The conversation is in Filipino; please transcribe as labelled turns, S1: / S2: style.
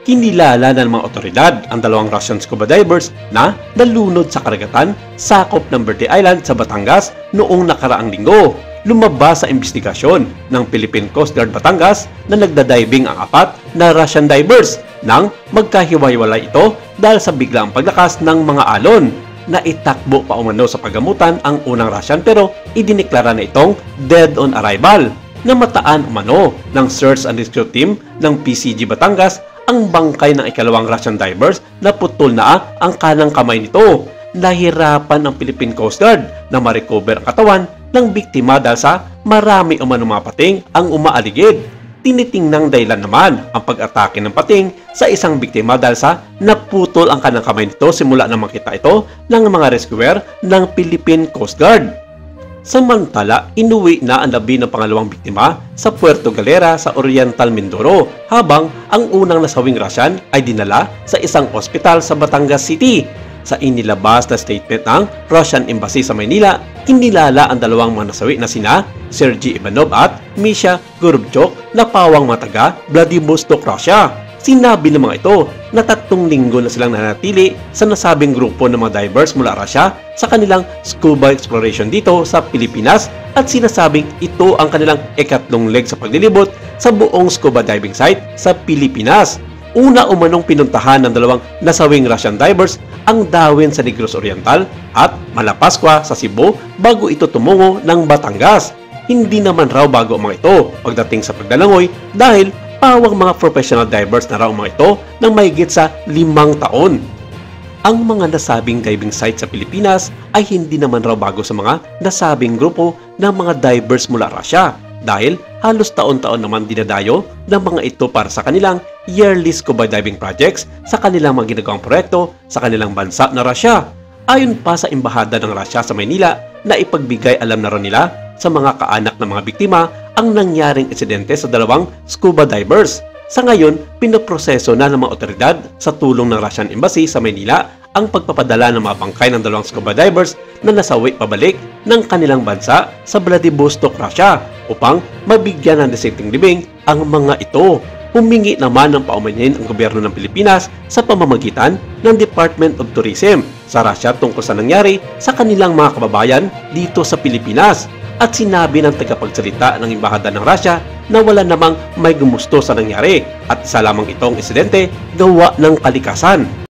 S1: Kinilala ng mga otoridad ang dalawang Russian scuba divers na nalunod sa karagatan sakop ng Verde Island sa Batangas noong nakaraang linggo. Lumabas sa investigasyon ng Philippine Coast Guard Batangas na nagdadiving ang 4 na Russian divers nang magkahiwa-hiwalay ito dahil sa biglaang paglakas ng mga alon. Naitakbo pa umano sa paggamutan ang unang Russian pero idineklara na itong dead on arrival. Namataan umano ng Search and Rescue Team ng PCG Batangas ang bangkay ng ikalawang Russian divers na putol na ang kanang kamay nito. Nahirapan ang Philippine Coast Guard na ma-recover ang katawan ng biktima dahil sa marami umanong mga pating ang umaaligid. Tinitingnang dahilan naman ang pag-atake ng pating sa isang biktima dahil sa naputol ang kanang kamay nito simula na makita ito ng mga rescuer ng Philippine Coast Guard. Samantala, inuwi na ang labi ng pangalawang biktima sa Puerto Galera sa Oriental Mindoro habang ang unang nasawing Russian ay dinala sa isang ospital sa Batangas City. Sa inilabas na statement ng Russian Embassy sa Maynila, kinilala ang dalawang mga nasawi na sina Sergey Ivanov at Misha Gorobchuk na pawang mga taga Vladivostok, Russia. Sinabi ng mga ito na 3 linggo na silang nanatili sa nasabing grupo ng mga divers mula Russia sa kanilang scuba exploration dito sa Pilipinas at sinasabing ito ang kanilang ikatlong leg sa paglilibot sa buong scuba diving site sa Pilipinas. Una umanong pinuntahan ng dalawang nasawing Russian divers ang Dawin sa Negros Oriental at Malapascua sa Cebu bago ito tumungo ng Batangas. Hindi naman raw bago ang mga ito pagdating sa pagdalangoy dahil pawang mga professional divers na raw mga ito ng mahigit sa 5 taon. Ang mga nasabing diving site sa Pilipinas ay hindi naman raw bago sa mga nasabing grupo ng mga divers mula Russia dahil halos taon-taon naman dinadayo ng mga ito para sa kanilang yearly scuba diving projects sa kanilang mga ginagawang proyekto sa kanilang bansa na Russia. Ayon pa sa Embahada ng Russia sa Maynila na ipagbigay alam na rin nila sa mga kaanak ng mga biktima ang nangyaring insidente sa dalawang scuba divers. Sa ngayon, pinoproseso na ng mga otoridad sa tulong ng Russian Embassy sa Maynila ang pagpapadala ng mga bangkay ng dalawang scuba divers na nasawi pabalik ng kanilang bansa sa Vladivostok, Russia upang mabigyan ng disenteng libing ang mga ito. Humingi naman ng paumanhin ang gobyerno ng Pilipinas sa pamamagitan ng Department of Tourism sa Russia tungkol sa nangyari sa kanilang mga kababayan dito sa Pilipinas. At sinabi ng tagapagsalita ng Embahada ng Russia na wala namang may gumusto sa nangyari at isa lamang itong insidente gawa ng kalikasan.